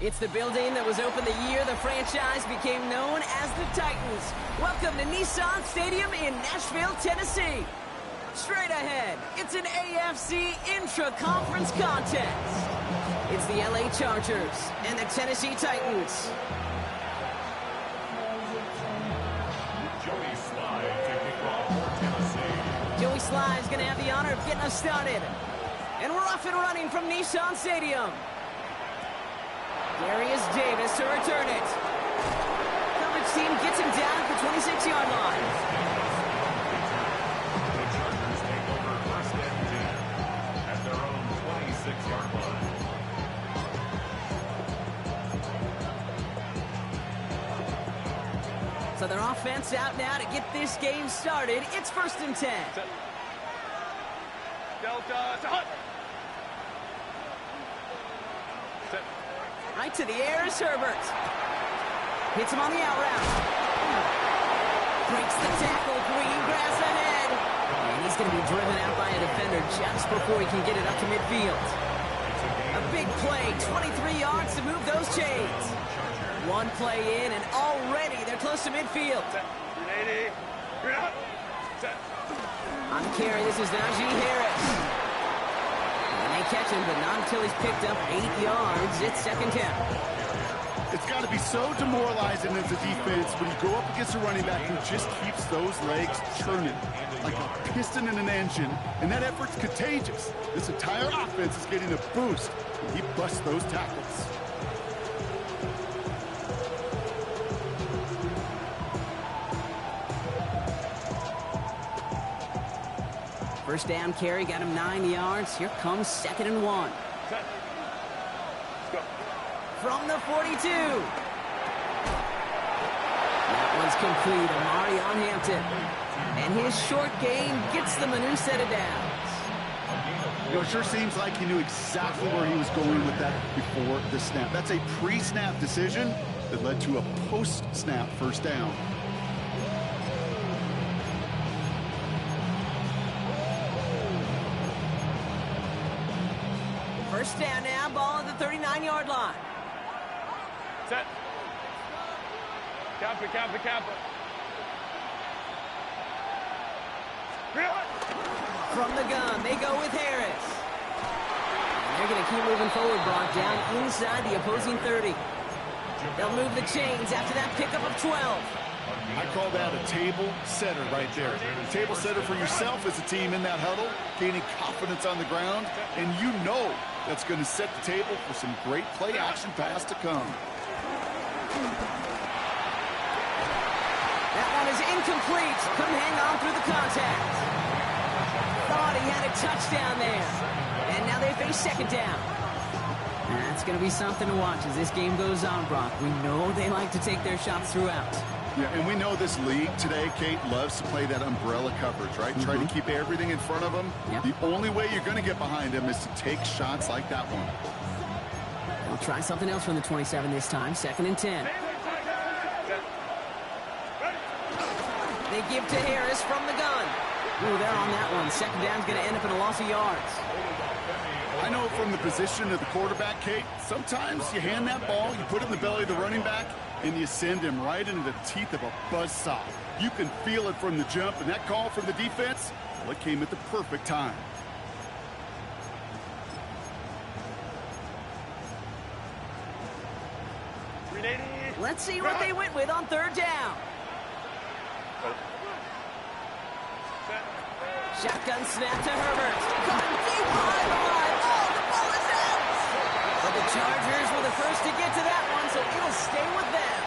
It's the building that was opened the year the franchise became known as the Titans. Welcome to Nissan Stadium in Nashville, Tennessee. Straight ahead, it's an AFC intra-conference contest. It's the LA Chargers and the Tennessee Titans. Joey Sly's going to have the honor of getting us started. And we're off and running from Nissan Stadium. Darius Davis to return it. Coverage team gets him down at the 26-yard line. The Chargers take over first and 10 at their own 26-yard line. So their offense out now to get this game started. It's first and 10. Delta to Hunt. Right to the air is Herbert. Hits him on the out route. Breaks the tackle. Green grass ahead. And he's going to be driven out by a defender just before he can get it up to midfield. A big play. 23 yards to move those chains. One play in, and already they're close to midfield. On the carry, this is Najee Harris. They catch him, but not until he's picked up 8 yards. It's second down. It's got to be so demoralizing as a defense when you go up against a running back who just keeps those legs churning like a piston in an engine, and that effort's contagious. This entire offense is getting a boost when he busts those tackles. First down carry, got him 9 yards. Here comes second and 1. From the 42. That one's complete. Amari on Hampton. And his short gain gets them a new set of downs. You know, it sure seems like he knew exactly where he was going with that before the snap. That's a pre-snap decision that led to a post-snap first down. First down now, ball at the 39-yard line. Set. Cap it. From the gun, they go with Harris. And they're going to keep moving forward, Brock, down inside the opposing 30. They'll move the chains after that pickup of 12. I call that a table setter right there. Table setter for yourself as a team in that huddle, gaining confidence on the ground, and you know that's going to set the table for some great play action pass to come. That one is incomplete. Couldn't hang on through the contact. Thought he had a touchdown there. And now they face second down. That's going to be something to watch as this game goes on, Brock. We know they like to take their shots throughout. Yeah, and we know this league today, Kate, loves to play that umbrella coverage, right? Try to keep everything in front of them. Yep. The only way you're going to get behind them is to take shots like that one. We'll try something else from the 27 this time. Second and 10. They give to Harris from the gun. Ooh, they're on that one. Second down's going to end up in a loss of yards. I know from the position of the quarterback, Kate, sometimes you hand that ball, you put it in the belly of the running back, and you send him right into the teeth of a buzzsaw. You can feel it from the jump, and that call from the defense, well, it came at the perfect time. Let's see what they went with on third down. Shotgun snap to Herbert. Caught him deep behind the line. Oh, the ball is out. But the Chargers were the first to get to that one, so it'll stay with them.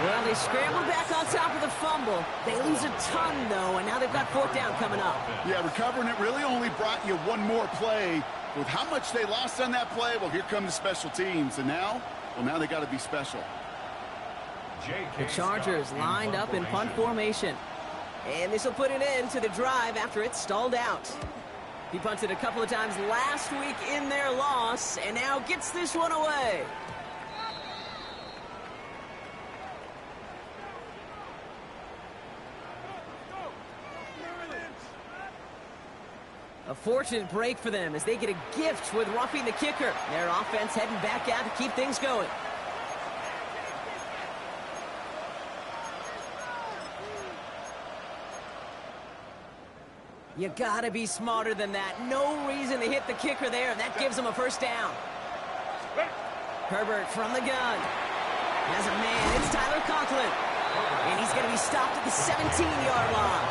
Well, they scrambled back on top of the fumble. They lose a ton, though, and now they've got fourth down coming up. Yeah, recovering it really only brought you one more play. With how much they lost on that play, well, here come the special teams. And now, well, now they got to be special. The Chargers lined up in punt formation. And this will put an end to the drive after it stalled out. He punted a couple of times last week in their loss, and now gets this one away. A fortunate break for them as they get a gift with roughing the kicker. Their offense heading back out to keep things going. You gotta be smarter than that. No reason to hit the kicker there. That gives them a first down. Herbert from the gun. Has a man. It's Tyler Conklin. And he's gonna be stopped at the 17-yard line.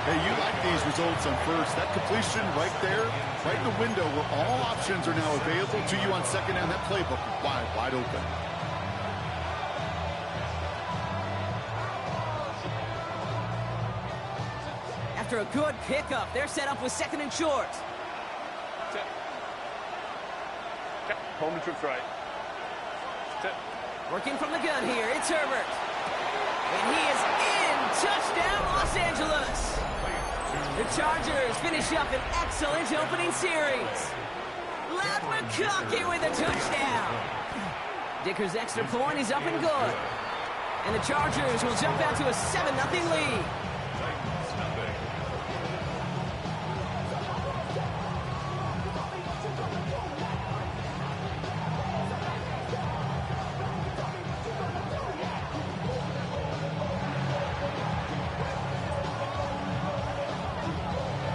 Hey, you like these results on first. That completion right there, right in the window where all options are now available to you on second down. That playbook is wide open. After a good pickup, they're set up with second and short. Home to trips right. Working from the gun here, it's Herbert. And he is in. Touchdown, Los Angeles. The Chargers finish up an excellent opening series. Ladd McConkey with a touchdown. Dicker's extra point is up and good. And the Chargers will jump out to a 7-0 lead.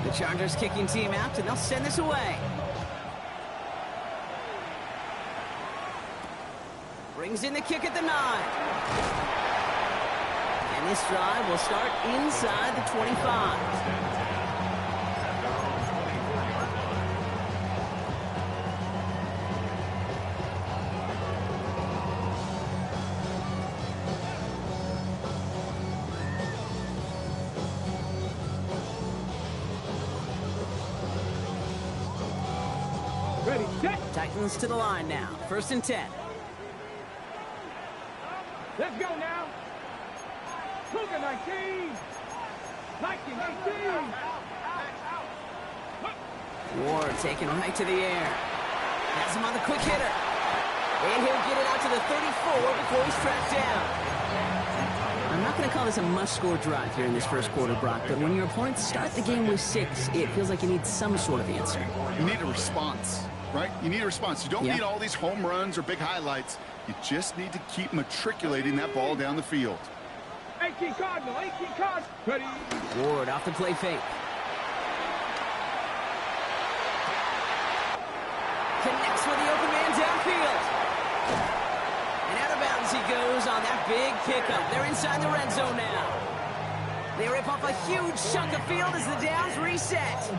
The Chargers kicking team out, and they'll send this away. Brings in the kick at the 9. And this drive will start inside the 25. Ready, set. Titans to the line now. 1st and 10. Let's go now. Luka 19. 19, 18. Ward taken right to the air. Has him on the quick hitter. And he'll get it out to the 34 before he's tracked down. I'm not going to call this a must-score drive here in this first quarter, Brock, but when your opponents start the game with 6, it feels like you need some sort of answer. You need a response, right? You need a response. You don't need all these home runs or big highlights. You just need to keep matriculating that ball down the field. 18 Cardinal, 18 Cardinal. Ready. Ward off the play fake. Connects with the open man downfield. And out of bounds he goes on that big pickup. They're inside the red zone now. They rip off a huge chunk of field as the downs reset.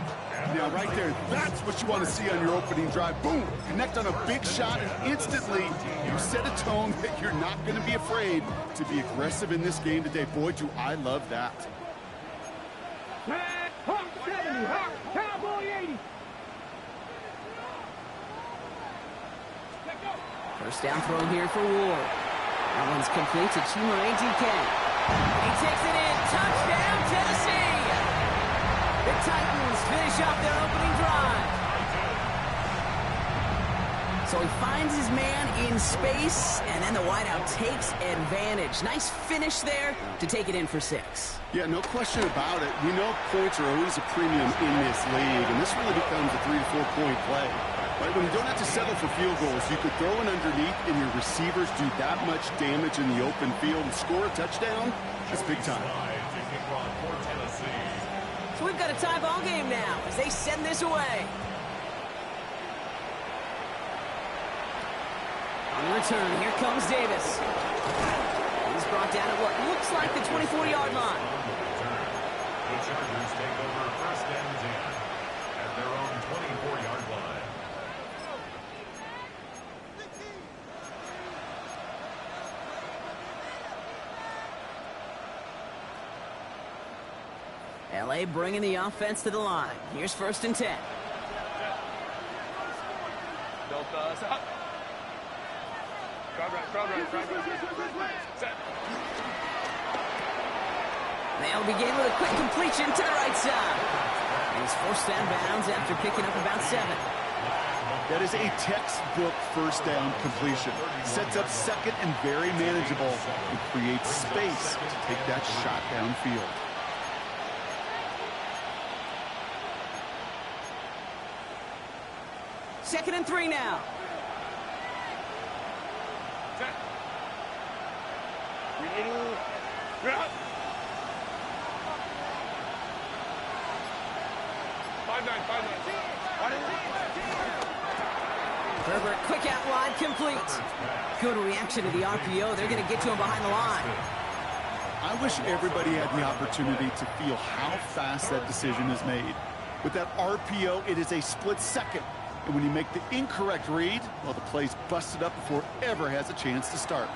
Now, right there, that's what you want to see on your opening drive. Boom! Connect on a big shot, and instantly you set a tone that you're not going to be afraid to be aggressive in this game today. Boy, do I love that. Hawk 70, Hawk, Cowboy 80. First down throw here for Ward. That one's complete to Chima ATK. He takes it in. Touchdown, Tennessee! The Titans finish off their opening drive. So he finds his man in space, and then the wideout takes advantage. Nice finish there to take it in for 6. Yeah, no question about it. We know points are always a premium in this league, and this really becomes a 3 to 4 point play. Right, when you don't have to settle for field goals, you could throw it underneath and your receivers do that much damage in the open field and score a touchdown. That's big time. So we've got a tie ball game now as they send this away. On the return, here comes Davis. He's brought down at what looks like the 24-yard line. The Chargers take over 1st and 10 at their own 24-yard line. LA bringing the offense to the line. Here's 1st and 10. Delta, crowd right. They'll begin with a quick completion to the right side. And he's forced out of bounds after picking up about 7. That is a textbook first down completion. Sets up second and very manageable and creates space to take that shot downfield. Second and 3 now. Herbert, quick out wide, complete. Good reaction to the RPO. They're going to get to him behind the line. I wish everybody had the opportunity to feel how fast that decision is made. With that RPO, it is a split second. And when you make the incorrect read, well, the play's busted up before it ever has a chance to start.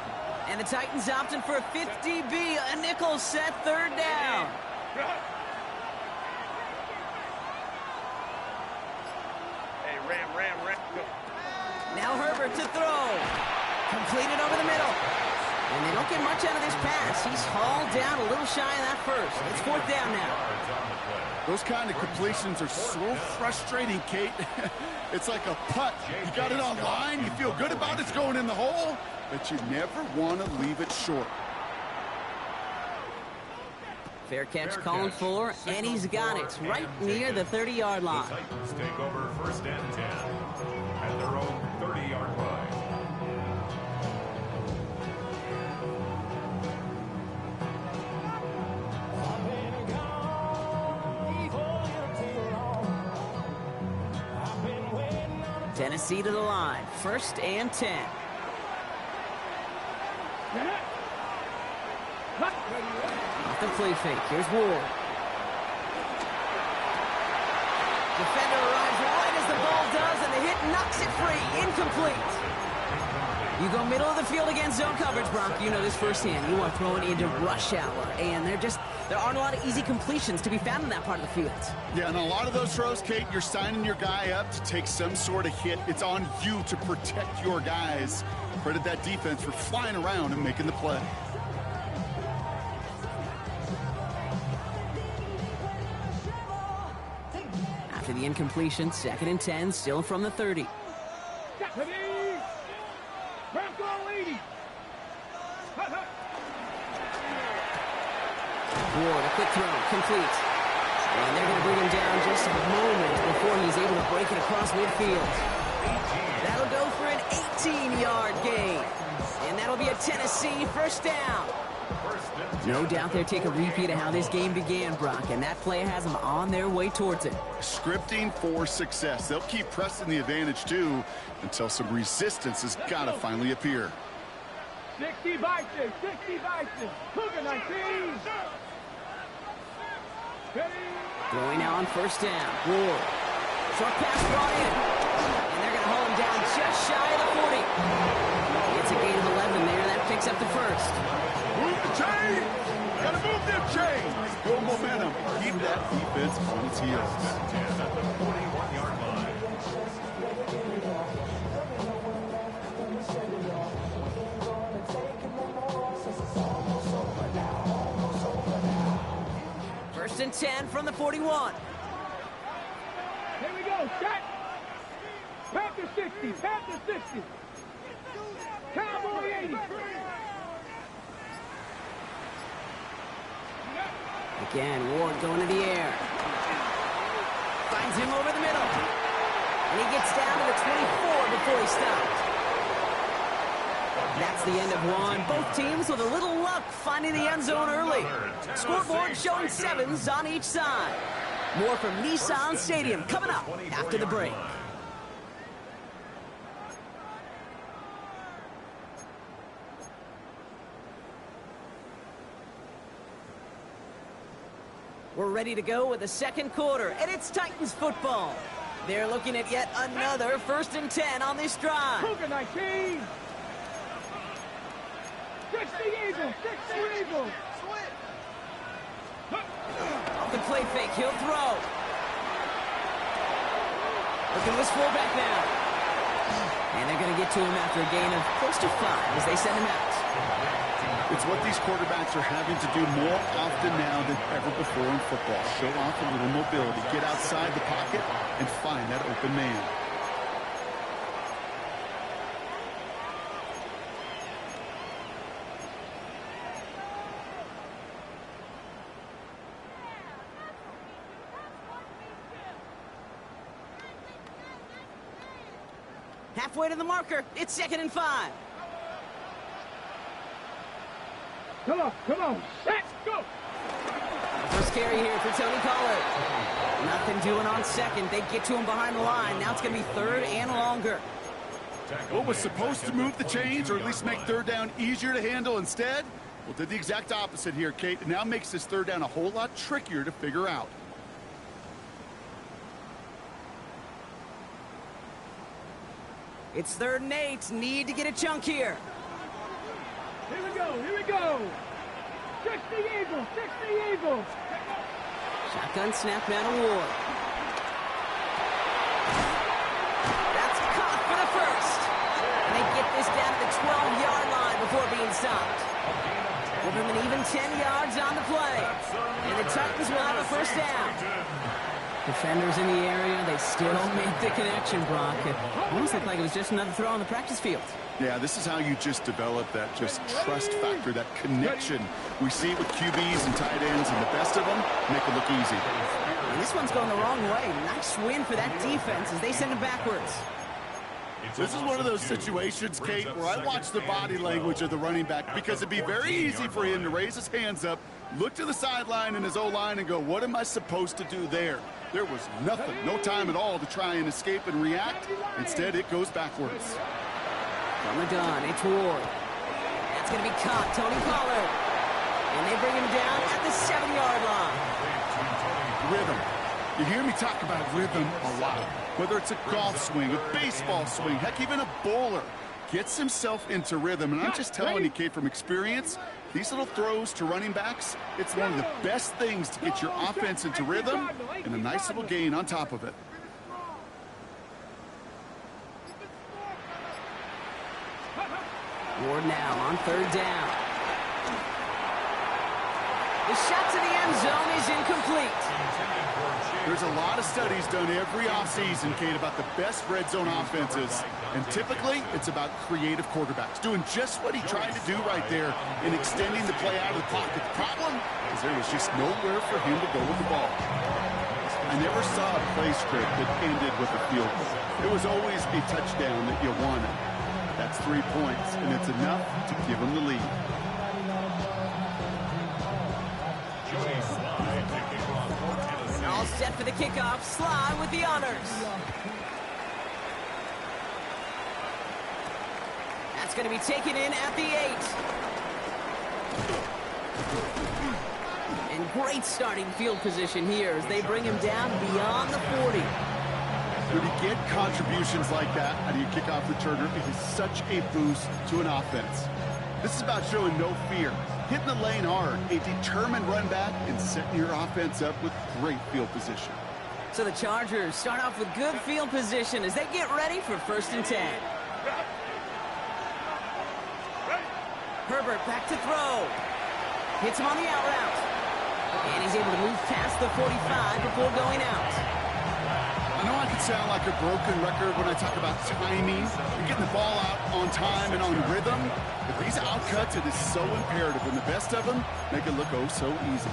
And the Titans opting for a 50B, a nickel set, third down. Hey, Ram. Go. Now Herbert to throw. Completed over the middle. And they don't get much out of this pass. He's hauled down a little shy of that first. It's fourth down now. Those kind of completions are so frustrating, Kate. It's like a putt. You got it on line, you feel good about it's going in the hole, but you never want to leave it short. Fair catch calling for, and he's got it right near the 30-yard line. The Titans take over first and 10 at their own 30-yard line. Tennessee to the line, first and 10. Off the play fake, here's Ward. Defender arrives right as the ball does, and the hit knocks it free, incomplete. You go middle of the field against zone coverage, Brock. You know this firsthand. You are throwing into rush hour, and there aren't a lot of easy completions to be found in that part of the field. Yeah, and a lot of those throws, Kate, you're signing your guy up to take some sort of hit. It's on you to protect your guys. Credit that defense for flying around and making the play. After the incompletion, second and 10, still from the 30. Ward, a quick throw, complete. And they're going to bring him down just a moment before he's able to break it across midfield. That'll go for an 18-yard gain. And that'll be a Tennessee first down. No doubt they'll take a repeat of how this game began, Brock, and that play has them on their way towards it. Scripting for success. They'll keep pressing the advantage, too, until some resistance has got to finally appear. 60 Vikings, 60 Vikings, Cougar 19. Throwing now on first down. Ward. Short pass brought in. And they're going to hold him down just shy of the 40. It's a gain of 11 there. That picks up the first. Move the chain! Gotta move them chains! Build momentum. Keep that defense on its heels. At the 41-yard line. First and 10 from the 41. Here we go, set. Panther 60, Panther 60. Cowboy 80. Again, Ward going to the air. Finds him over the middle. And he gets down to the 24 before he stops. That's the end of one. Both teams with a little luck finding the end zone early. Scoreboard showing 7s on each side. More from Nissan Stadium coming up after the break. We're ready to go with the second quarter, and it's Titans football. They're looking at yet another first and 10 on this drive. Cougar 19. 60 Eagles, 60 Eagles. Off the play fake, he'll throw. Looking at this fullback now. And they're going to get to him after a gain of close to 5 as they send him out. It's what these quarterbacks are having to do more often now than ever before in football. Show off a little mobility, get outside the pocket, and find that open man. Halfway to the marker. It's 2nd and 5. Come on, let's go! First carry here for Tony Pollard. Nothing doing on second. They get to him behind the line. Now it's going to be 3rd and longer. What was supposed to move the chains, or at least make 3rd down easier to handle instead? Well, did the exact opposite here, Kate. It now makes this 3rd down a whole lot trickier to figure out. It's 3rd and 8. Need to get a chunk here. Here we go! 60 Eagles! Shotgun snap now to Ward. That's caught for the first. And they get this down to the 12-yard line before being stopped. Give them an even 10 yards on the play. And the Titans will have a first down. Defenders in the area, they still make the connection, Brock. It almost looked like it was just another throw on the practice field. Yeah, this is how you just develop that just trust factor, that connection. We see it with QBs and tight ends, and the best of them make it look easy. And this one's going the wrong way. Nice win for that defense as they send it backwards. This is one of those situations, Kate, where I watch the body language of the running back, because it'd be very easy for him to raise his hands up, look to the sideline in his O-line and go, what am I supposed to do there? There was nothing, no time at all to try and escape and react. Instead, it goes backwards. From the gun, it's Ward. That's going to be caught, Tony Pollard. And they bring him down at the 7-yard line. Rhythm. You hear me talk about rhythm a lot. Whether it's a golf swing, a baseball swing, heck, even a bowler gets himself into rhythm. And I'm just telling you, Kate, from experience, these little throws to running backs, it's one of the best things to get your offense into rhythm and a nice little gain on top of it. Ward now on 3rd down. The shot to the end zone is incomplete. There's a lot of studies done every offseason, Kate, about the best red zone offenses. And typically, it's about creative quarterbacks, doing just what he tried to do right there in extending the play out of the pocket. The problem is there was just nowhere for him to go with the ball. I never saw a play script that ended with a field goal. It was always a touchdown that you wanted. That's 3 points, and it's enough to give him the lead. All set for the kickoff. Sly with the honors. That's going to be taken in at the 8. And great starting field position here as they bring him down beyond the 40. When you get contributions like that out of your kickoff returner, it is such a boost to an offense. This is about showing no fear, hitting the lane hard, a determined run back, and setting your offense up with great field position. So the Chargers start off with good field position as they get ready for 1st and 10. Herbert back to throw. Hits him on the out route. And he's able to move past the 45 before going out. I know I can sound like a broken record when I talk about timing and getting the ball out on time and on rhythm, but these outcuts, it is so imperative, and the best of them make it look oh so easy.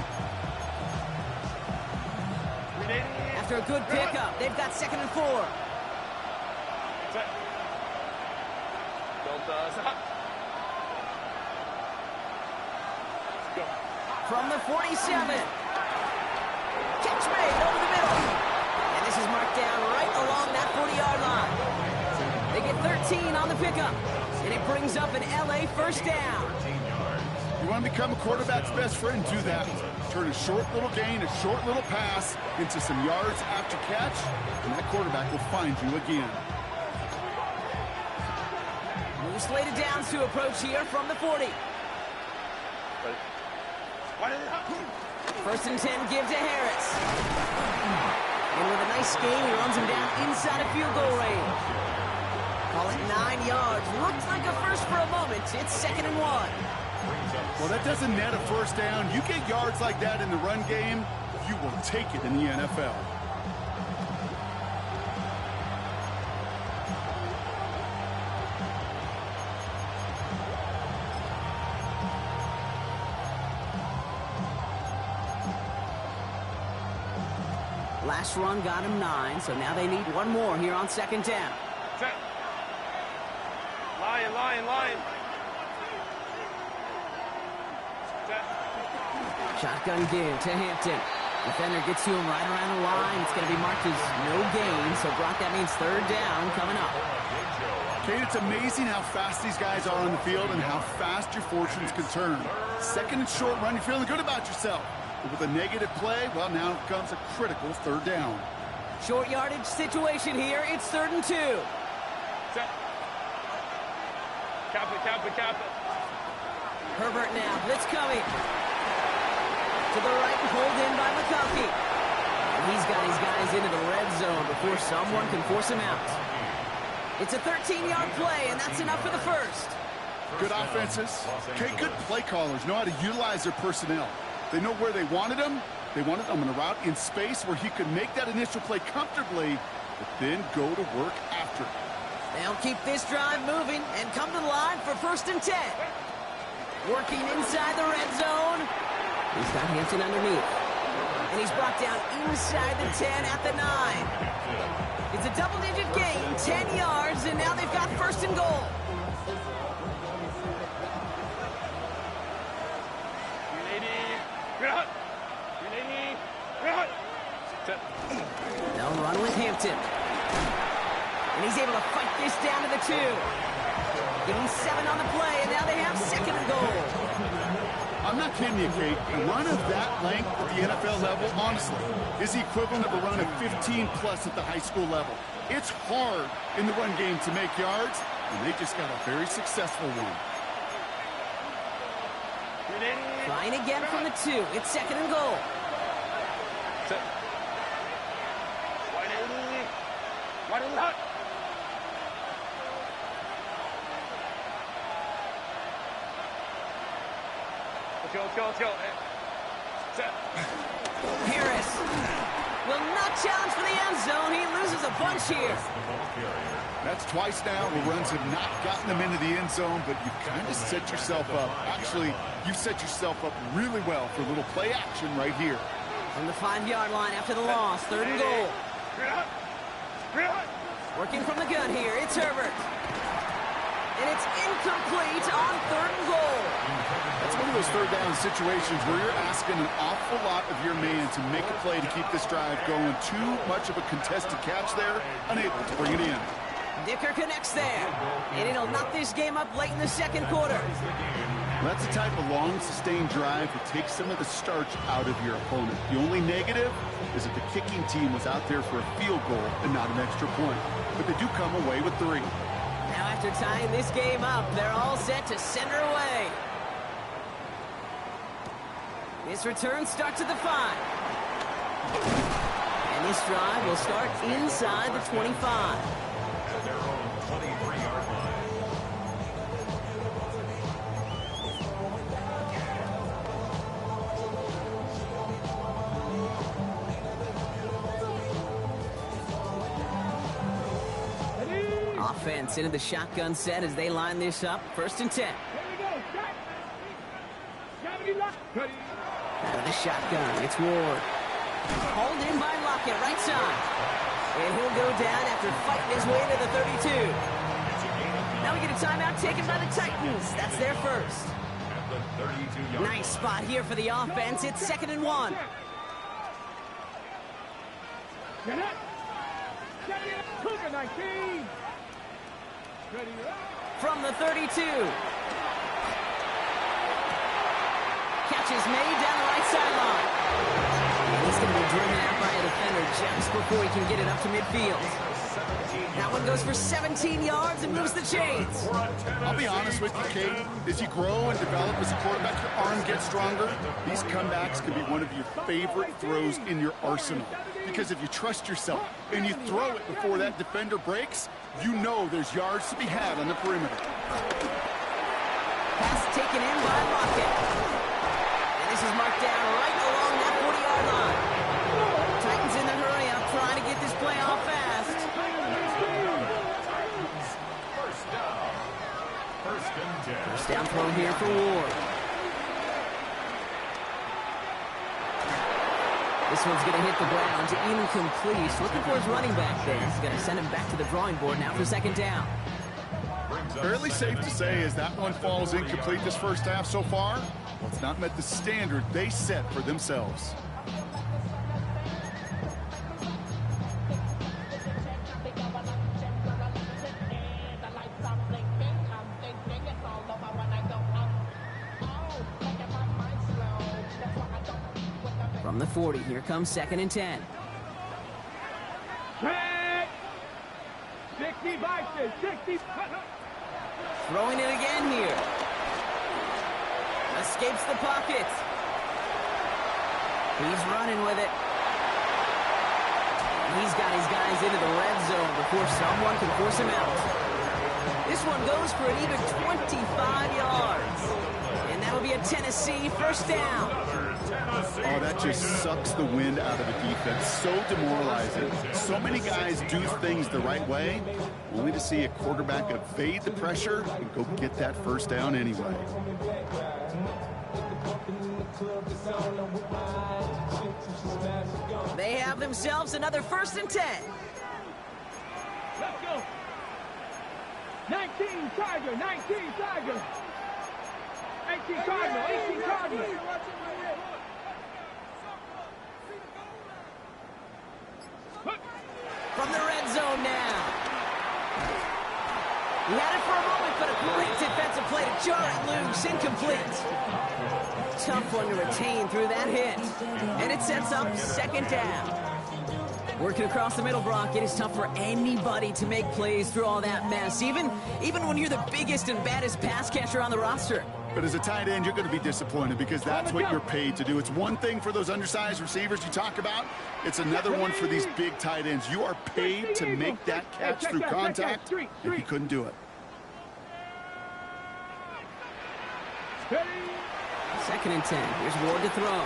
After a good pickup, they've got 2nd and 4. From the 47. Catch made over the middle. And this is marked down right along that 40-yard line. They get 13 on the pickup. And it brings up an LA first down. You want to become a quarterback's best friend, do that. Turn a short little gain, a short little pass into some yards after catch, and that quarterback will find you again. Moves slated downs to approach here from the 40. 1st and 10, give to Harris. And with a nice game, he runs him down inside a field goal range. Call it 9 yards. Looks like a first for a moment. It's 2nd and 1. Well, that doesn't net a first down. You get yards like that in the run game, you will take it in the NFL. Last run got him 9, so now they need one more here on second down. Set. Lion, lion, lion. Set. Shotgun give to Hampton. Defender gets to him right around the line. It's going to be marked as no gain, so Brock, that means third down coming up. Kate, it's amazing how fast these guys are on the field and how fast your fortunes can turn. Second and short run, you're feeling good about yourself. But with a negative play, well, now comes a critical third down. Short yardage situation here. It's 3rd and 2. Set. Cap it, cap it, cap it. Herbert now. Blitz coming. To the right, pulled in by McConkey. And he's got his guys into the red zone before someone can force him out. It's a 13-yard play, and that's enough for the first. Good offenses. Okay, good play callers know how to utilize their personnel. They know where they wanted him. They wanted him on a route in space where he could make that initial play comfortably, but then go to work after it. They'll keep this drive moving and come to the line for 1st and 10. Working inside the red zone. He's got Hampton underneath. And he's brought down inside the 10 at the 9. It's a double-digit gain, 10 yards, and now they've got 1st and goal. They'll run with Hampton. And he's able to fight this down to the 2. Getting 7 on the play, and now they have 2nd and goal. I'm not kidding you, Kate. A run of that length at the NFL level, honestly, is the equivalent of a run of 15-plus at the high school level. It's hard in the run game to make yards, and they just got a very successful one. Trying again from the 2. It's 2nd and goal. Set. Wide in the hut. Let's go. Set. Harris will not challenge for the end zone. He loses a bunch here. That's twice now where runs have not gotten them into the end zone, but you kind of set yourself up. Actually, you set yourself up really well for a little play action right here. From the 5-yard line after the loss, 3rd and goal. Working from the gun here, it's Herbert. And it's incomplete on 3rd and goal. That's one of those third down situations where you're asking an awful lot of your man to make a play to keep this drive going. Too much of a contested catch there, unable to bring it in. Dicker connects there. And it'll knock this game up late in the 2nd quarter. That's the type of long, sustained drive that takes some of the starch out of your opponent. The only negative is that the kicking team was out there for a field goal and not an extra point. But they do come away with 3. Now after tying this game up, they're all set to send her away. This return starts at the 5. And this drive will start inside the 25. At their own 23-yard line. Offense into the shotgun set as they line this up. 1st and 10. Out of the shotgun, it's Ward. Hauled in by Lockett, right side. And he'll go down after fighting his way to the 32. Now we get a timeout taken by the Titans. That's their first. Nice spot here for the offense. It's 2nd and 1. From the 32. Catch is made down the right sideline. And he's going to be driven out by a defender just before he can get it up to midfield. That one goes for 17 yards and moves the chains. I'll be honest with you, Kate. As you grow and develop as a quarterback, your arm gets stronger. These comebacks can be one of your favorite throws in your arsenal. Because if you trust yourself and you throw it before that defender breaks, you know there's yards to be had on the perimeter. Pass taken in by Lockett. here for Ward. This one's going to hit the ground, incomplete. Looking for his running back there. He's going to send him back to the drawing board now for second down. Fairly safe to say as that one falls incomplete this first half so far, well, it's not met the standard they set for themselves. From the 40, here comes 2nd and 10. 60 boxes, 60. Throwing it again here. Escapes the pocket. He's running with it. He's got his guys into the red zone before someone can force him out. This one goes for an even 25 yards. And that will be a Tennessee first down. Oh, that just sucks the wind out of the defense. So demoralizing. So many guys do things the right way, only to see a quarterback evade the pressure and go get that first down anyway. They have themselves another 1st and 10. Let's go. 19 Tiger, 19 Tiger. 18 Cardinal, 18 Cardinal. From the red zone now. He had it for a moment, but a great defensive play to jar it loose. Incomplete. Tough one to retain through that hit. And it sets up 2nd down. Working across the middle, Brock, it is tough for anybody to make plays through all that mess, even when you're the biggest and baddest pass catcher on the roster. But as a tight end, you're going to be disappointed because that's what you're paid to do. It's one thing for those undersized receivers you talk about. It's another one for these big tight ends. You are paid to make that catch through contact, and he couldn't do it. 2nd and 10. Here's Ward to throw.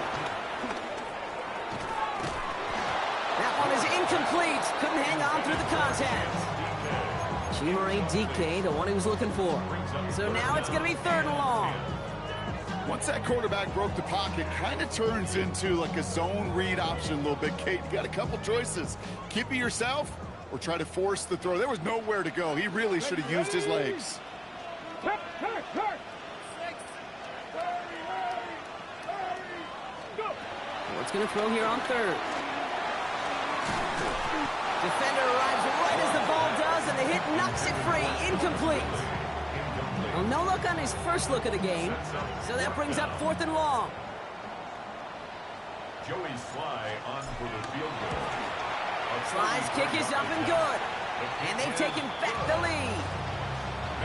That one is incomplete. Couldn't hang on through the contact. Chimere DK, the one he was looking for. So now it's going to be 3rd and long. Once that quarterback broke the pocket, kind of turns into like a zone read option a little bit. Kate, you got a couple choices. Keep it yourself or try to force the throw. There was nowhere to go. He really should have used his legs. Ward's going to throw here on 3rd. Defender arrives right as the ball does, and the hit knocks it free. Incomplete. Well, no luck on his first look of the game, so that brings up 4th and long. Joey Sly on for the field goal. Sly's kick is up and good, and they've taken back the lead.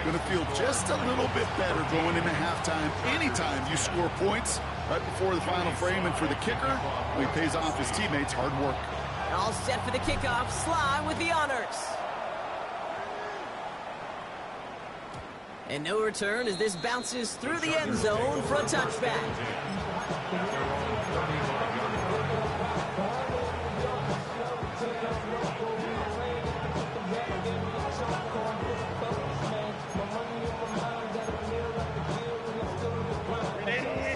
Going to feel just a little bit better going into halftime. Anytime you score points right before the final frame, and for the kicker, he pays off his teammates' hard work. All set for the kickoff. Sly with the honors. And no return as this bounces through the end zone for a touchback.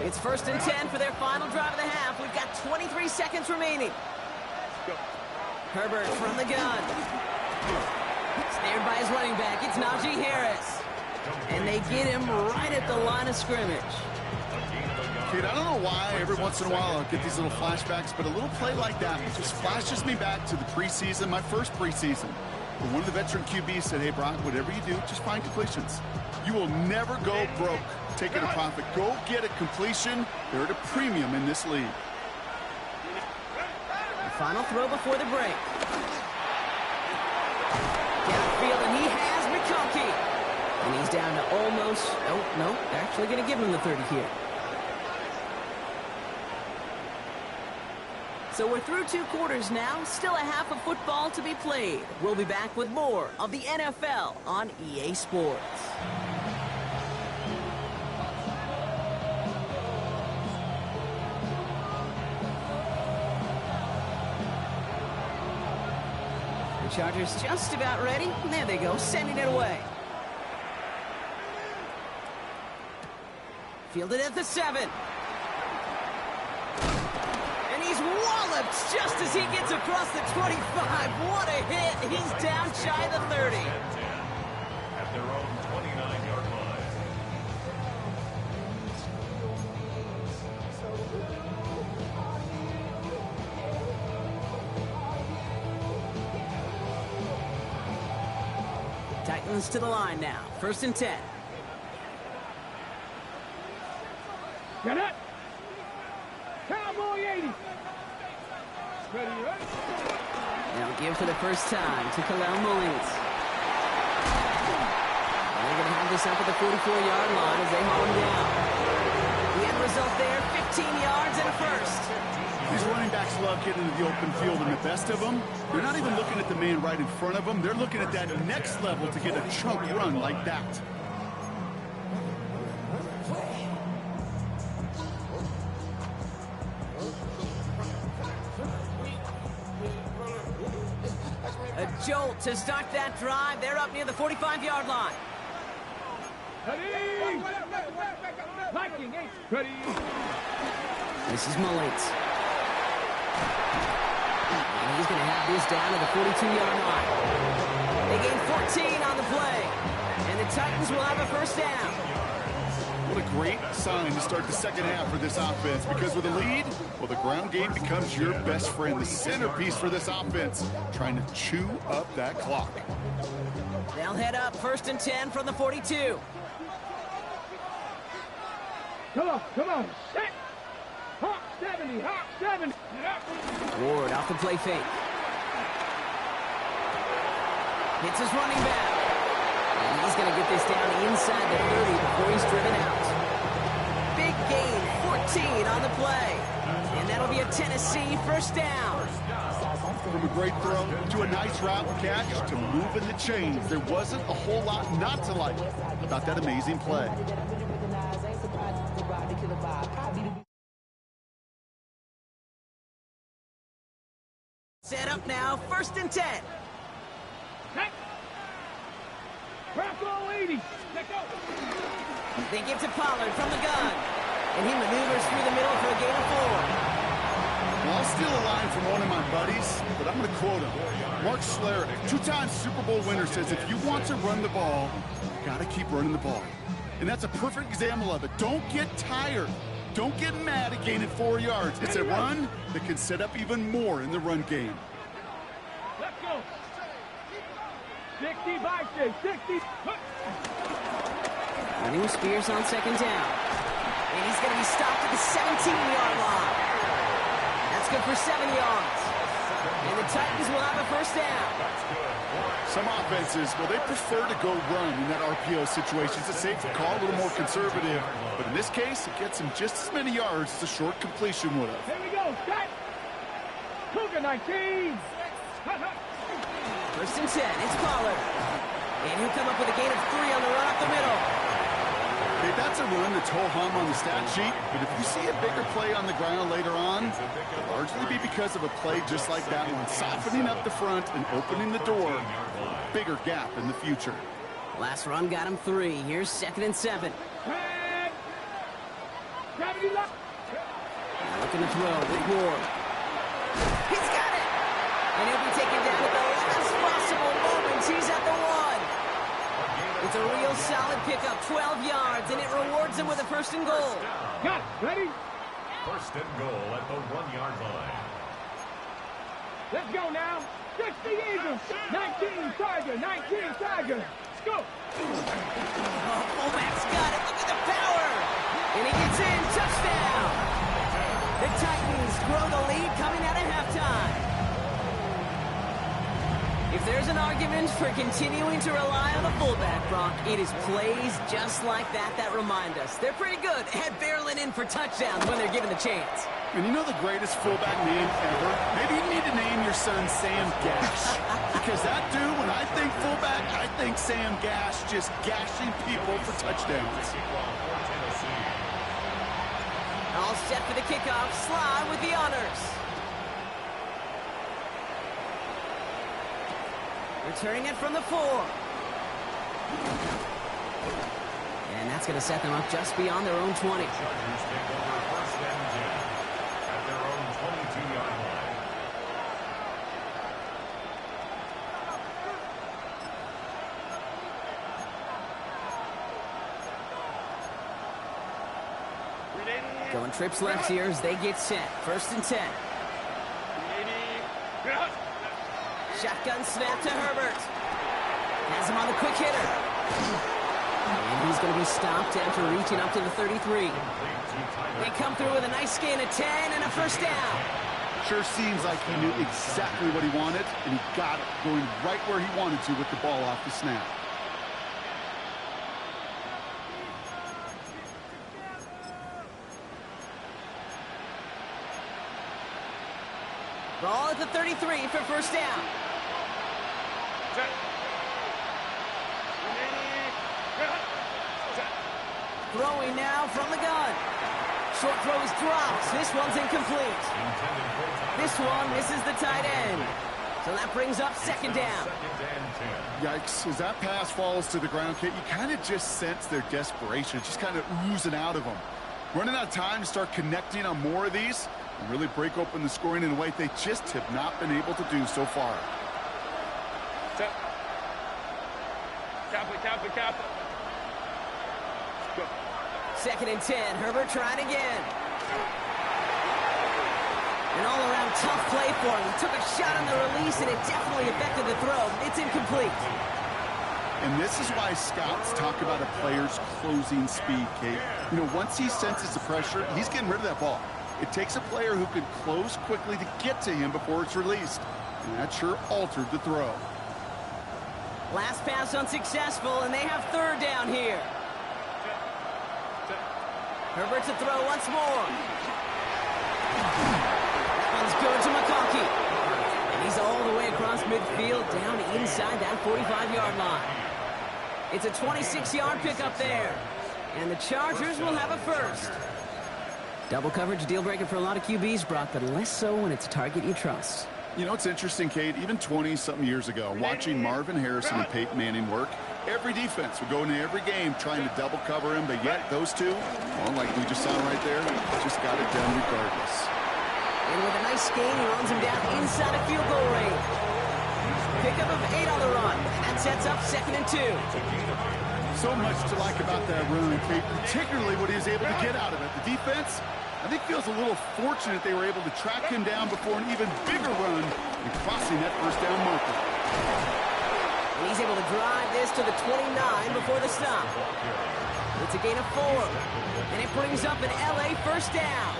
It's 1st and 10 for their final drive of the half. We've got 23 seconds remaining. Herbert from the gun. Snared by his running back. It's Najee Harris. And they get him right at the line of scrimmage. Kate, I don't know why every once in a while I'll get these little flashbacks, but a little play like that just flashes me back to the preseason, my first preseason. But one of the veteran QBs said, hey, Brock, whatever you do, just find completions. You will never go broke taking a profit. Go get a completion. They're at a premium in this league. Final throw before the break. Downfield, and he has McConkey. And he's down to almost, no, they're actually going to give him the 30 here. So we're through 2 quarters now, still a half of football to be played. We'll be back with more of the NFL on EA Sports. The Chargers just about ready. There they go, sending it away. Fielded at the 7. And he's walloped just as he gets across the 25. What a hit. He's down shy of the 30. At their own 29-yard line. Titans to the line now. 1st and 10. Get it. Cowboy 80. Ready, right? They'll give for the first time to Kalel Mullings. They're going to have this up at the 44-yard line as they haul him down. The end result there, 15 yards and a first. These running backs love getting into the open field, and the best of them, they're not even looking at the man right in front of them. They're looking at that next level to get a chunk run like that. A jolt to start that drive. They're up near the 45-yard line. Ready. Viking 8. Ready. This is Mullings. And he's going to have this down to the 42-yard line. They gain 14 on the play. And the Titans will have a first down. What a great sign to start the second half for this offense, because with a lead, well, the ground game becomes your best friend, the centerpiece for this offense, trying to chew up that clock. They'll head up 1st and 10 from the 42. Come on. Set. Hawk 70. Hawk 70. Ward off the play fake. Hits his running back. And he's going to get this down inside the 30 before he's driven out. Big gain, 14 on the play. And that'll be a Tennessee first down. From a great throw to a nice route catch to moving the chains, there wasn't a whole lot not to like about that amazing play. Set up now, 1st and 10. Bronco 80. Let go. They give to Pollard from the gun. And he maneuvers through the middle for a gain of 4. Well, I'll steal a line from one of my buddies, but I'm going to quote him. Mark Schlereth, 2-time Super Bowl winner, says if you want to run the ball, you got to keep running the ball. And that's a perfect example of it. Don't get tired. Don't get mad at gaining 4 yards. It's a run that can set up even more in the run game. Let's go. 60 by 60. Running Spears on 2nd down. And he's going to be stopped at the 17-yard line. That's good for 7 yards. And the Titans will have a first down. Some offenses, well, they prefer to go run in that RPO situation. It's a safer call, a little more conservative. But in this case, it gets him just as many yards as a short completion would have. Here we go. Set. Cougar 19. 1st and 10, it's Pollard. And he'll come up with a gain of 3 on the run up the middle. Hey, that's a run that's ho-hum on the stat sheet, but if you see a bigger play on the ground later on, it'll largely be because of a play just like that one, softening up the front and opening the door, a bigger gap in the future. Last run got him 3. Here's 2nd and 7. Gravity lock. Now looking to throw with Ward. He's got it! And he'll be taken down at the last possible moment. He's at the 1. It's a real solid pickup, 12 yards, and it rewards him with a 1st and goal. Got it. Ready? 1st and goal at the 1-yard line. Let's go now. 60 Eagles. 19 Tiger. 19 Tiger. Let's go. Oh, fullback's got it. Look at the power. And he gets in. Touchdown. The Titans grow the lead coming out of halftime. If there's an argument for continuing to rely on the fullback, Brock, it is plays just like that that remind us. They're pretty good at barreling in for touchdowns when they're given the chance. And you know the greatest fullback name ever? Maybe you need to name your son Sam Gash. Because that dude, when I think fullback, I think Sam Gash just gashing people for touchdowns. All set for the kickoff. Sly with the honors. Returning it from the 4. And And that's going to set them up just beyond their own 20. Chargers take over first and 10 at their own 22-yard line. Going trips left here as they get set. First and 10. Shotgun snap to Herbert. Has him on the quick hitter. And he's going to be stopped after reaching up to the 33. They come through with a nice gain of 10 and a first down. Sure seems like he knew exactly what he wanted, and he got it, going right where he wanted to with the ball off the snap. Ball at the 33 for first down. Throwing now from the gun. Short throw is dropped. This one's incomplete. This one misses the tight end. So that brings up second down. Yikes, as that pass falls to the ground, Kate, you kind of just sense their desperation. It's just kind of oozing out of them. Running out of time to start connecting on more of these and really break open the scoring in a way they just have not been able to do so far. Kappa. Second and 10. Herbert trying again. An all-around tough play for him. He took a shot on the release, and it definitely affected the throw. It's incomplete. And this is why scouts talk about a player's closing speed, Kate. You know, once he senses the pressure, he's getting rid of that ball. It takes a player who can close quickly to get to him before it's released. And that sure altered the throw. Last pass unsuccessful, and they have third down here. Herbert to throw once more. That one's good to McConkey. And he's all the way across midfield, down inside that 45-yard line. It's a 26-yard pickup there. And the Chargers will have a first. Double coverage, deal breaker for a lot of QBs, Brock, but less so when it's a target you trust. You know, it's interesting, Kate, even 20-something years ago, watching Marvin Harrison and Peyton Manning work, every defense would go into every game trying to double cover him, but yet those two, well, like we just saw right there, just got it done regardless. And with a nice gain, he runs him down inside a field goal range. Pickup of 8 on the run. That sets up second and 2. So much to like about that run, Kate, particularly what he was able to get out of it. The defense, I think, feels a little fortunate they were able to track him down before an even bigger run and crossing that first down marker. And he's able to drive this to the 29 before the stop. It's a gain of 4. And it brings up an LA first down.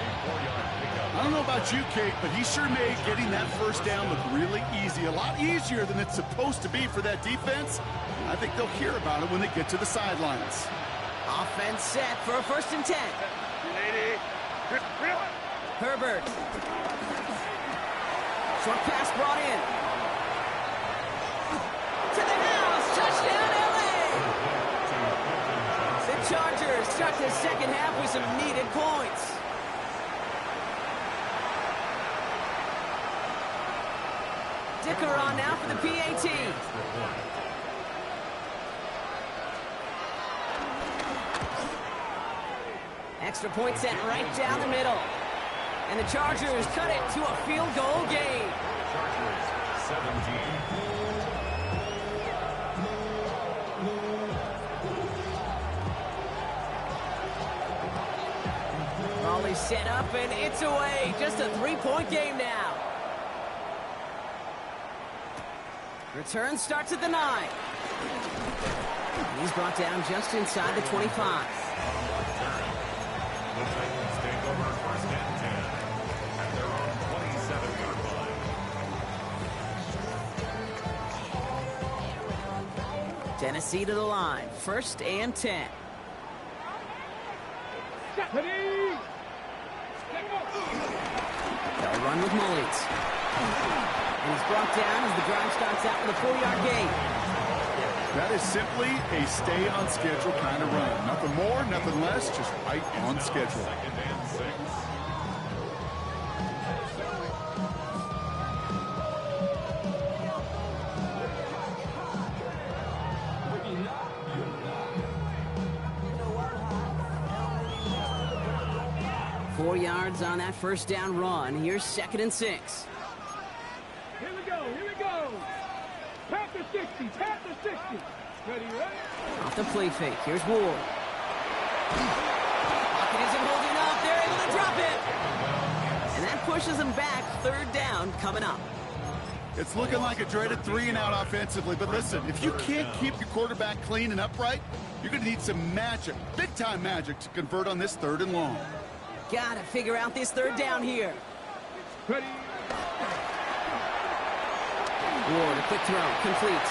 I don't know about you, Kate, but he sure made getting that first down look really easy. A lot easier than it's supposed to be for that defense. I think they'll hear about it when they get to the sidelines. Offense set for a first and 10. Herbert. Short pass brought in. To the house. Touchdown, LA. The Chargers start the second half with some needed points. Dicker on now for the PAT. Extra point set right down the middle. And the Chargers cut it to a field goal game. Chargers 17. Raleigh set up and it's away. Just a 3-point game now. Return starts at the 9. He's brought down just inside the 25. The Titans take over first and 10 at their own 27-yard line. Tennessee to the line. First and 10. They'll run with Mullins. And he's brought down as the drive starts out with a 4-yard gain. That is simply a stay-on-schedule kind of run. Nothing more, nothing less, just right on schedule. Second and 6. 4 yards on that first down run. Here's 2nd and 6. Here we go, here we go. Tap the 60, tap the 60. Ready, ready? Off the play fake. Here's Ward. Pocket isn't holding up. They're able to drop it. And that pushes them back. 3rd down coming up. It's looking like a dreaded 3-and-out offensively, but listen, if you can't keep your quarterback clean and upright, you're going to need some magic, big-time magic, to convert on this 3rd and long. Gotta figure out this 3rd down here. Ready. Ward, a quick throw, complete.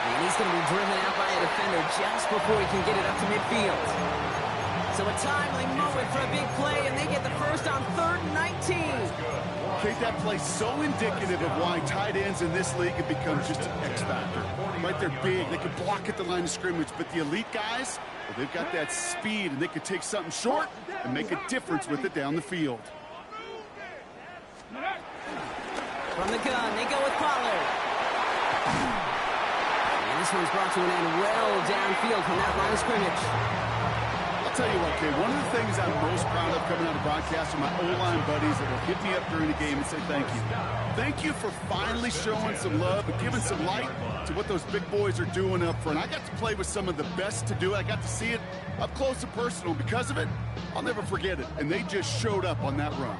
And he's going to be driven out by a defender just before he can get it up to midfield. So a timely moment for a big play, and they get the first on 3rd and 19. Kate, that play so indicative of why tight ends in this league have become just an X factor. Right, they're big, they can block at the line of scrimmage, but the elite guys, well, they've got that speed, and they can take something short and make a difference with it down the field. From the gun, they go with Pollard. And this one's brought to an end well downfield from that line of scrimmage. I'll tell you what, Kate, one of the things I'm most proud of coming out of broadcast are my O-line buddies that will hit me up during the game and say thank you. Thank you for finally showing some love and giving some light to what those big boys are doing up front. I got to play with some of the best to do it. I got to see it up close and personal. Because of it, I'll never forget it. And they just showed up on that run.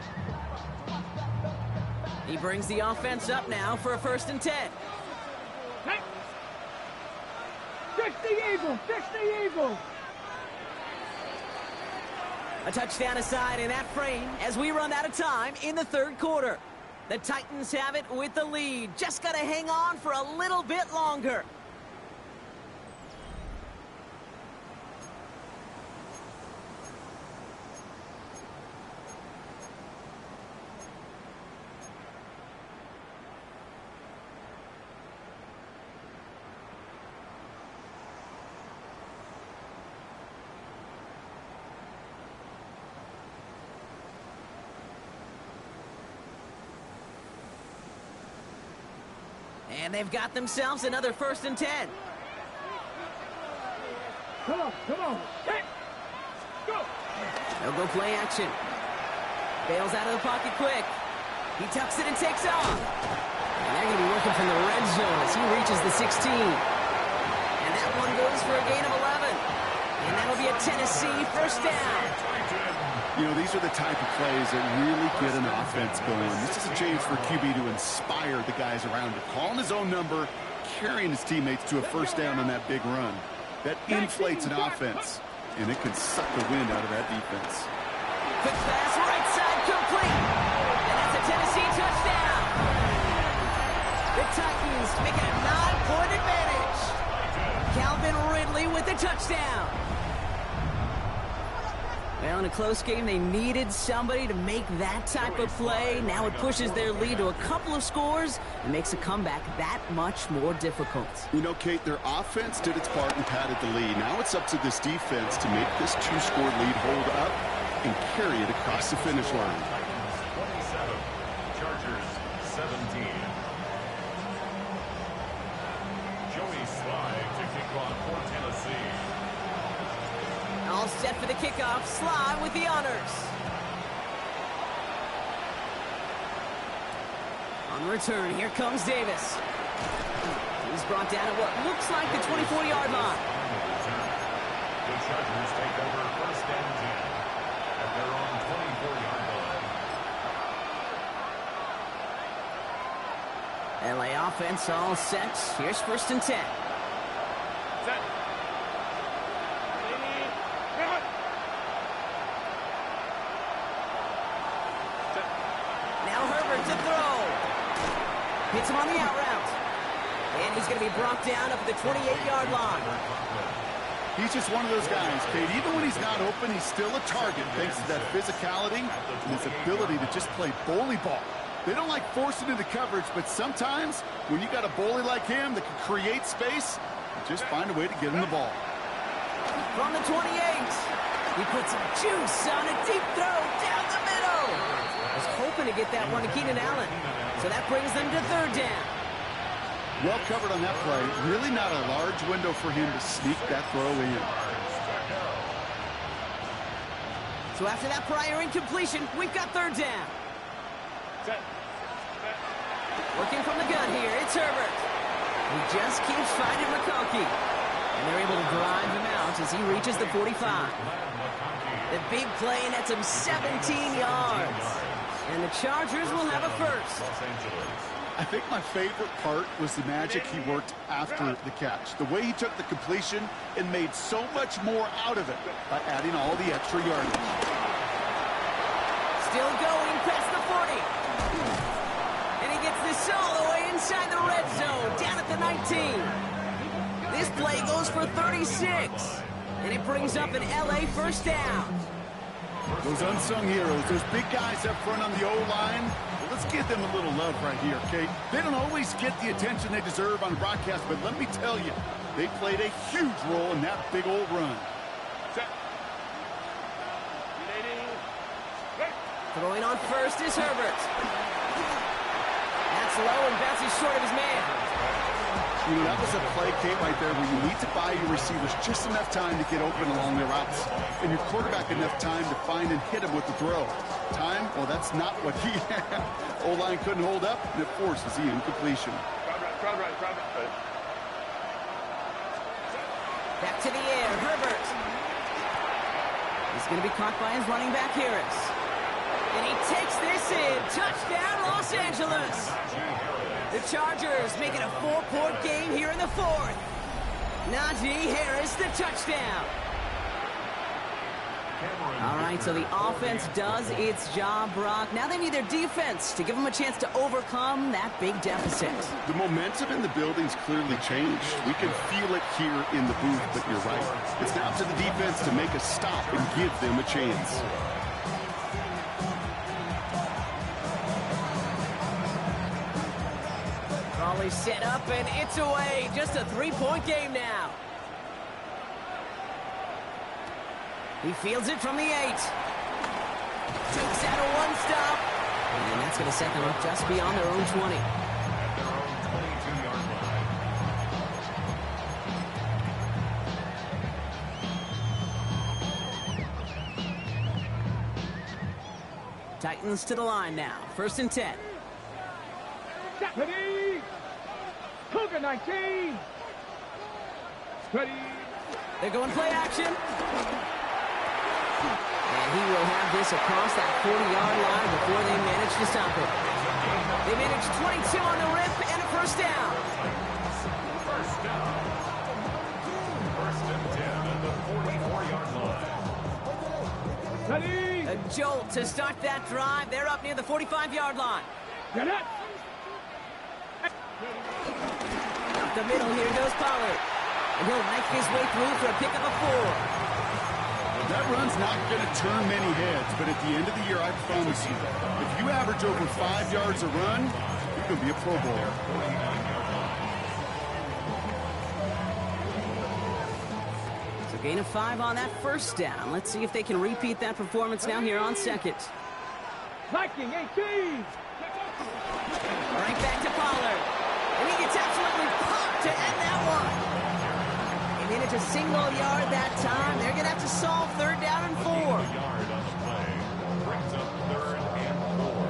He brings the offense up now for a 1st and 10. Hey. 60 Eagles, 60 Eagles. A touchdown aside in that frame as we run out of time in the 3rd quarter. The Titans have it with the lead. Just got to hang on for a little bit longer. And they've got themselves another 1st and 10. Come on, come on. Hey. Go. They'll go play action. Bails out of the pocket quick. He tucks it and takes off. And they're going to be working from the red zone as he reaches the 16. And that one goes for a gain of 11. And that'll be a Tennessee 1st down. You know, these are the type of plays that really get an offense going. This is a chance for QB to inspire the guys around him. Calling his own number, carrying his teammates to a 1st down on that big run. That inflates an offense, and it can suck the wind out of that defense. Quick pass, right side, complete. And that's a Tennessee touchdown. The Titans make it a 9-point advantage. Calvin Ridley with the touchdown. Well, in a close game, they needed somebody to make that type of play. Now it pushes their lead to a couple of scores and makes a comeback that much more difficult. You know, Kate, their offense did its part and padded the lead. Now it's up to this defense to make this 2-score lead hold up and carry it across the finish line. 27, Chargers 17. Joey Slide to kick off for Tennessee. All set for the kickoff. Sly with the honors. On return, here comes Davis. He's brought down at what looks like the 24-yard line. The Chargers take over 1st and 10 at their own 24-yard line. LA offense all set. Here's 1st and 10. Set. Now Herbert to throw. Hits him on the out route. And he's going to be brought down up at the 28-yard line. He's just one of those guys, Kate. Even when he's not open, he's still a target thanks to that physicality and his ability to just play bully ball. They don't like forcing into coverage, but sometimes when you got a bully like him that can create space, you just find a way to get him the ball. From the 28, he puts some juice on a deep throw down the middle. Was hoping to get that one to Keenan Allen. So that brings them to 3rd down. Well covered on that play. Really not a large window for him to sneak that throw in. So after that prior incompletion, we've got third down. Set. Working from the gun here, it's Herbert. He just keeps finding McConkey. And they're able to drive him out as he reaches the 45. The big play nets him 17 yards. And the Chargers will have a first. I think my favorite part was the magic he worked after the catch. The way he took the completion and made so much more out of it by adding all the extra yardage. Still going past the 40. And he gets this all the way inside the red zone, down at the 19. This play goes for 36. And it brings up an LA first down. Those unsung heroes, those big guys up front on the O-line, well, let's give them a little love right here, okay? They don't always get the attention they deserve on broadcast, but let me tell you, they played a huge role in that big old run. Set. Throwing on first is Herbert. That's low and bounces short of his man. You know, that was a play, Kate, right there where you need to buy your receivers just enough time to get open along their routes. And your quarterback enough time to find and hit him with the throw. Time? Well, that's not what he had. O-line couldn't hold up, and it forces the incompletion. Crowd right. Back to the air, Herbert. He's going to be caught by his running back, Harris. And he takes this in. Touchdown, Los Angeles. The Chargers making a 4-point game here in the fourth. Najee Harris, the touchdown. All right, so the offense does its job, Brock. Now they need their defense to give them a chance to overcome that big deficit. The momentum in the building's clearly changed. We can feel it here in the booth, but you're right. It's now up to the defense to make a stop and give them a chance. Raleigh set up, and it's away. Just a 3-point game now. He fields it from the 8. Takes out a one-stop. And that's going to set them up just beyond their own 20. Titans to the line now. 1st and 10. Ready. Cougar 19. Ready. They're going play action. And he will have this across that 40-yard line before they manage to stop it. They manage 22 on the rip and a first down. First down. 1st and 10 at the 44-yard line. Ready. A jolt to start that drive. They're up near the 45-yard line. Get it. Up the middle, here goes Pollard. And he'll knife his way through for a pickup of 4. That run's not going to turn many heads, but at the end of the year, I promise you, if you average over 5 yards a run, you're going to be a Pro Bowler. So gain of 5 on that first down. Let's see if they can repeat that performance now here on 2nd. Viking 18. Right back to Pollard. And he gets absolutely popped to end that one. They manage a single yard that time. They're going to have to solve 3rd down and 4. A yard on the play. Brings up 3rd and 4.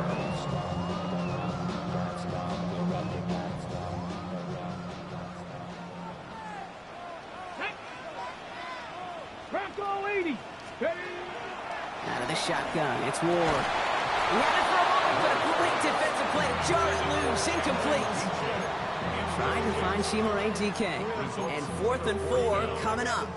Bronco 80. Ready. Out of the shotgun, it's Ward. He had it for a moment, but a great defensive play to jar it loose. Incomplete. Trying to find Shimare DK. And 4th and 4 coming up.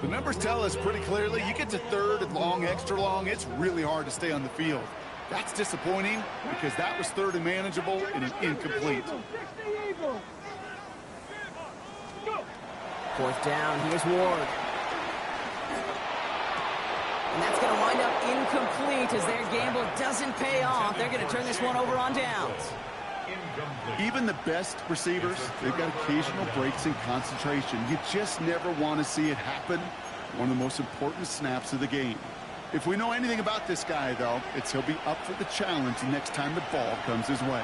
The numbers tell us pretty clearly, you get to 3rd and long, extra long, it's really hard to stay on the field. That's disappointing because that was 3rd and manageable and an incomplete. 4th down, here's Ward. And that's going to wind up incomplete as their gamble doesn't pay off. They're going to turn this one over on downs. Even the best receivers, they've got occasional breaks in concentration. You just never want to see it happen. One of the most important snaps of the game. If we know anything about this guy, though, it's he'll be up for the challenge the next time the ball comes his way.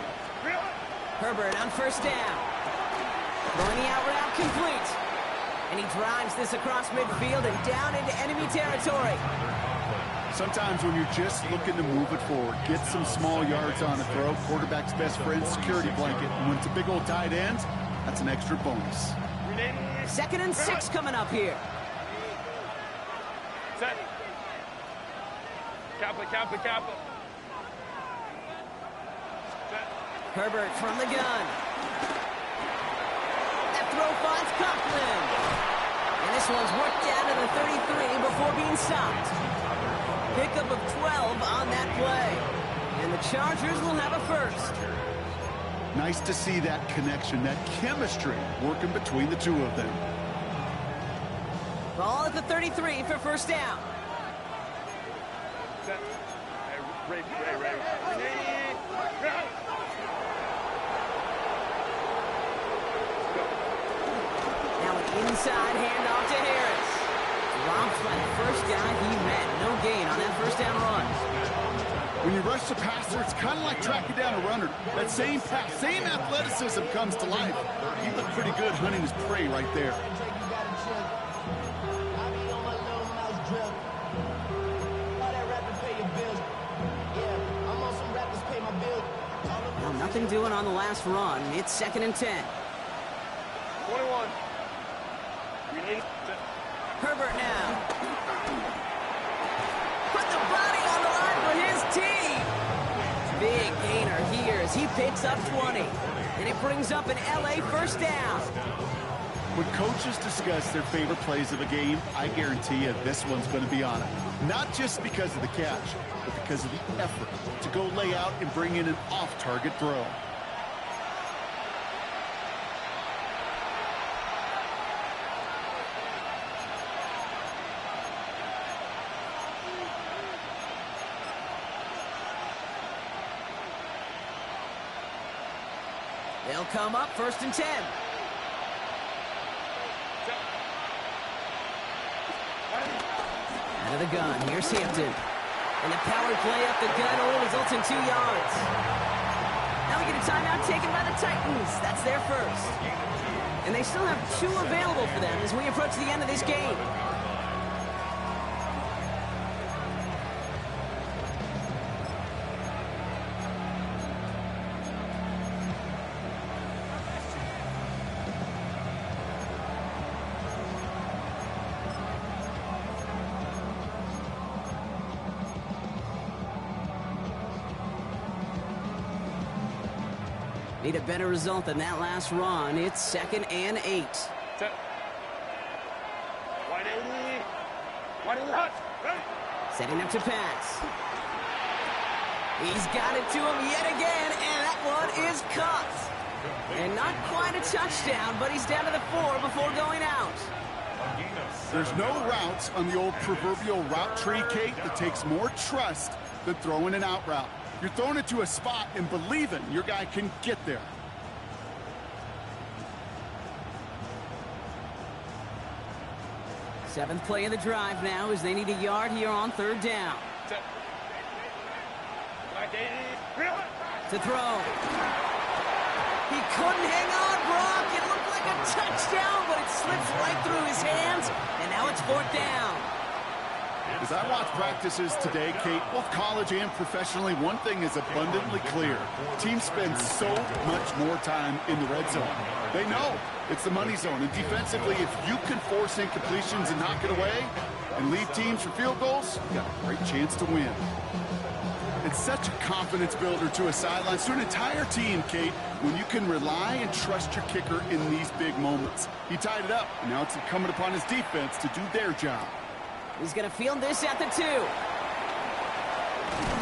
Herbert on 1st down. Throwing the out route complete. And he drives this across midfield and down into enemy territory. Sometimes when you're just looking to move it forward, get some small yards on a throw, quarterback's best friend, security blanket. And when it's a big old tight end, that's an extra bonus. 2nd and 6 coming up here. Set. Kappa. Set. Herbert from the gun. That throw finds Coughlin. And this one's worked down to the 33 before being stopped. Pickup of 12 on that play. And the Chargers will have a first. Nice to see that connection, that chemistry working between the two of them. Ball at the 33 for first down. Set. Ray. Now an inside handoff to Harris. Dropped by the first guy he met. No gain on that first down run. When you rush the passer, it's kind of like tracking down a runner. That same pass, same athleticism comes to life. He looked pretty good hunting his prey right there. Well, nothing doing on the last run. It's 2nd and 10. 21. Herbert now. Put the body on the line for his team. Big gainer here as he picks up 20. And it brings up an LA first down. When coaches discuss their favorite plays of a game, I guarantee you this one's going to be on it. Not just because of the catch, but because of the effort to go lay out and bring in an off-target throw. They'll come up 1st and 10. Out of the gun, here's Hampton. And the power play up the gut only results in 2 yards. Now we get a timeout taken by the Titans. That's their first. And they still have 2 available for them as we approach the end of this game. Need a better result than that last run. It's 2nd and 8. Set. Wide hot. Right. Setting up to pass. He's got it to him yet again, and that one is caught. And not quite a touchdown, but he's down to the 4 before going out. There's no routes on the old proverbial route tree, Kate, that takes more trust than throwing an out route. You're throwing it to a spot and believing your guy can get there. Seventh play of the drive now as they need a yard here on 3rd down. Set. To throw. He couldn't hang on, Brock. It looked like a touchdown, but it slips right through his hands, and now it's 4th down. As I watch practices today, Kate, both college and professionally, one thing is abundantly clear. Teams spend so much more time in the red zone. They know it's the money zone. And defensively, if you can force incompletions and knock it away and leave teams for field goals, you got a great chance to win. It's such a confidence builder to a sideline, to an entire team, Kate, when you can rely and trust your kicker in these big moments. He tied it up, and now it's incumbent upon his defense to do their job. He's going to field this at the 2.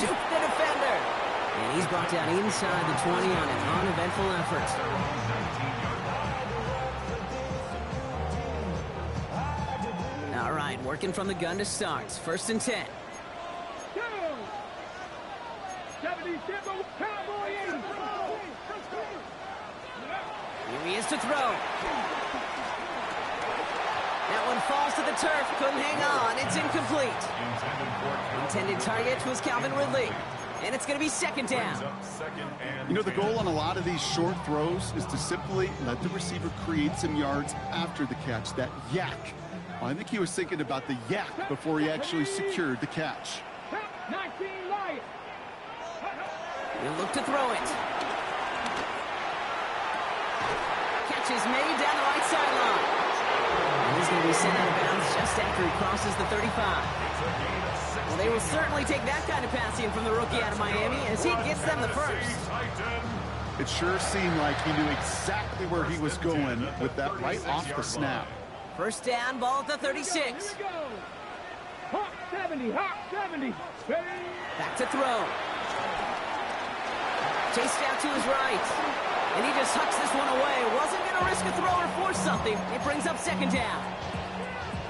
Juke the defender. And he's brought down inside the 20 on an uneventful effort. All right, working from the gun to start. 1st and 10. 77 Cowboy 80. Here he is to throw. That one falls to the turf. Couldn't hang on. It's incomplete. Intended target was Calvin Ridley. And it's going to be 2nd down. You know, the goal on a lot of these short throws is to simply let the receiver create some yards after the catch, that yak. Well, I think he was thinking about the yak before he actually secured the catch. 19 Lions. He'll look to throw it. Catch is made down the right sideline. And he's going to be sent out of bounds just after he crosses the 35. Well, they will certainly take that kind of passing from the rookie out of Miami as he gets them the first. It sure seemed like he knew exactly where he was going with that right off the snap. First down, ball at the 36. Here we go. Hawk 70, Hawk 70. Ready? Back to throw. Chased out to his right. And he just hucks this one away. Wasn't going to risk a throw or force something. It brings up second down.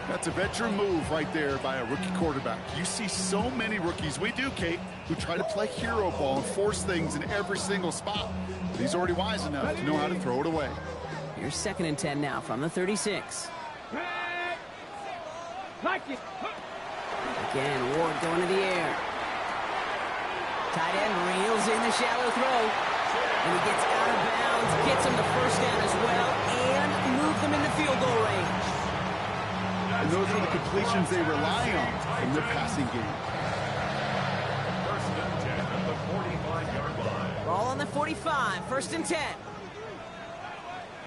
That's a veteran move right there by a rookie quarterback. You see so many rookies, we do, Kate, who try to play hero ball and force things in every single spot. But he's already wise enough to know how to throw it away. Here's 2nd and 10 now from the 36. Like it. Again, Ward going to the air. Tight end reels in the shallow throw. And he gets out of bounds, gets him the first down as well, and moves them into field goal range. And those are the completions they rely on in their passing game. First and 10 at the 45-yard line. Ball on the 45, 1st and 10.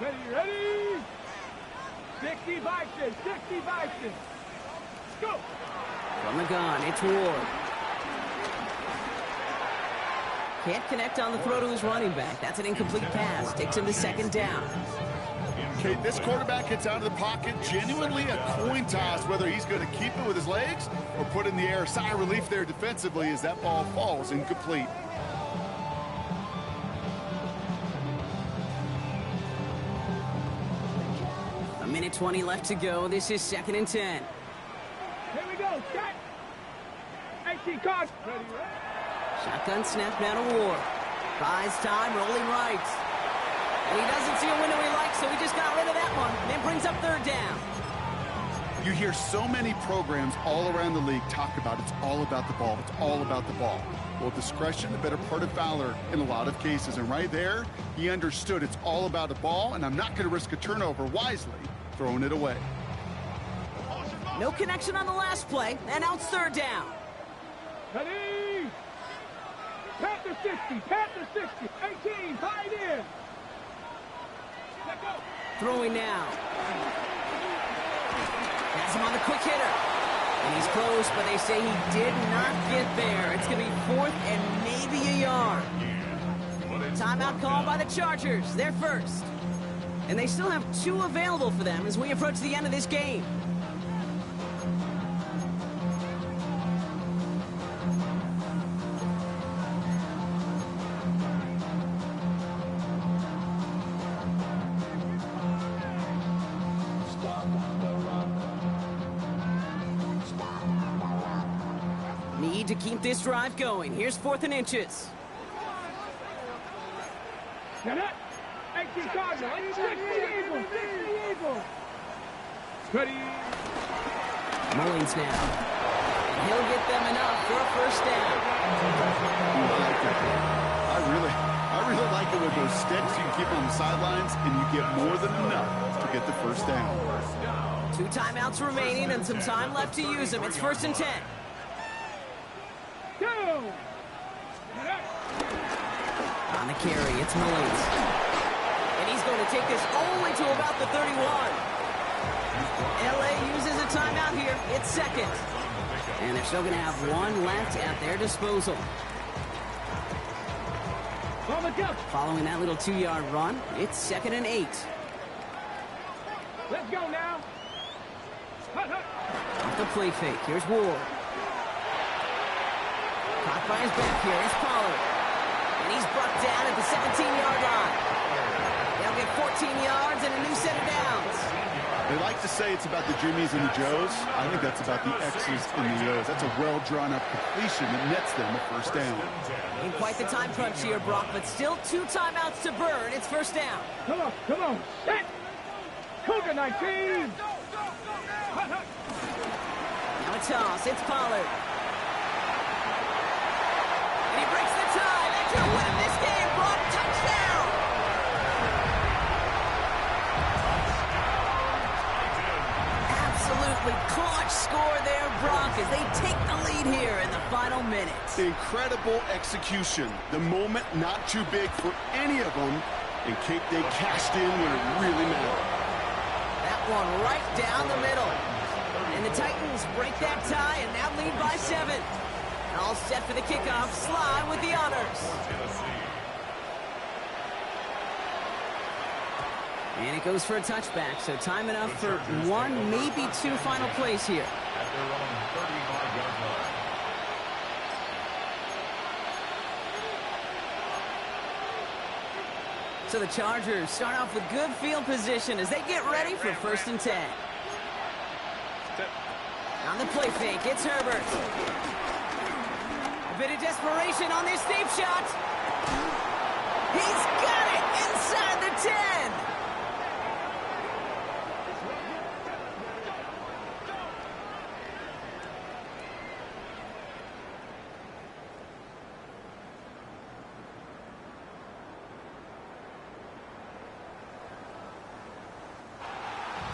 Ready, ready. 60 Bison, 60 Bison. Go. From the gun, it's Ward. Can't connect on the throw to his running back. That's an incomplete pass. Takes him to 2nd down. Okay, this quarterback gets out of the pocket, genuinely a coin toss, whether he's going to keep it with his legs or put it in the air. Sigh of relief there defensively as that ball falls incomplete. A minute 20 left to go. This is 2nd and 10. Here we go. Set. 18 cards. Ready, ready. Shotgun snap now to Ward. Buys time, rolling right. And he doesn't see a window he likes, so he just got rid of that one. Then brings up 3rd down. You hear so many programs all around the league talk about it's all about the ball. It's all about the ball. Well, discretion, the better part of valor in a lot of cases. And right there, he understood it's all about the ball, and I'm not going to risk a turnover wisely, throwing it away. No connection on the last play, and now it's 3rd down. Ready. Panther 60, Panther 60. 18, tight end. Let go. Throwing now. Has him on the quick hitter. And he's close, but they say he did not get there. It's going to be 4th and maybe a yard. Timeout called by the Chargers. They're first. And they still have 2 available for them as we approach the end of this game. Need to keep this drive going. Here's 4th and inches. Now that. 18 Cardinal. 60 Eagles. 60 Eagles. Ready. Mullins now. And he'll get them enough for a first down. I really like it with those sticks. You can keep on the sidelines, and you get more than enough to get the first down. 2 timeouts remaining and some time left to use them. It's 1st and 10. Go. On the carry, it's Mullins. And he's going to take this only to about the 31. LA uses a timeout here. It's 2nd. And they're still going to have 1 left at their disposal. On the go. Following that little 2-yard run, it's 2nd and 8. Let's go now. Hut, hut. Off the play fake, here's Ward. Caught by his back here, it's Pollard. And he's brought down at the 17-yard line. They'll get 14 yards and a new set of downs. They like to say it's about the Jimmies and the Joes. I think that's about the X's and the O's. That's a well-drawn-up completion that nets them a first down. In quite the time crunch here, Brock, but still 2 timeouts to burn. It's first down. Come on, come on. Set. Cougar 19. Hut, hut. Now a toss, it's Pollard. And he breaks the tie. That could win this game, Brock. Touchdown! Absolutely clutch score there, Brock, as they take the lead here in the final minutes. Incredible execution. The moment not too big for any of them. And Cape, they cashed in when it really mattered. That one right down the middle. And the Titans break that tie and now lead by 7. All set for the kickoff. Sly with the honors. And it goes for a touchback, so time enough for 1, maybe 2 final plays here. At their own 35-yard line. So the Chargers start off with good field position as they get ready for 1st and 10. On the play fake, it's Herbert. A bit of desperation on this deep shot. He's got it inside the 10.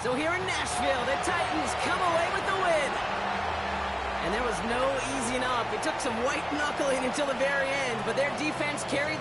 So here in Nashville, the Titans come away with the win. And there was no easing up. It took some white knuckling until the very end, but their defense carried that.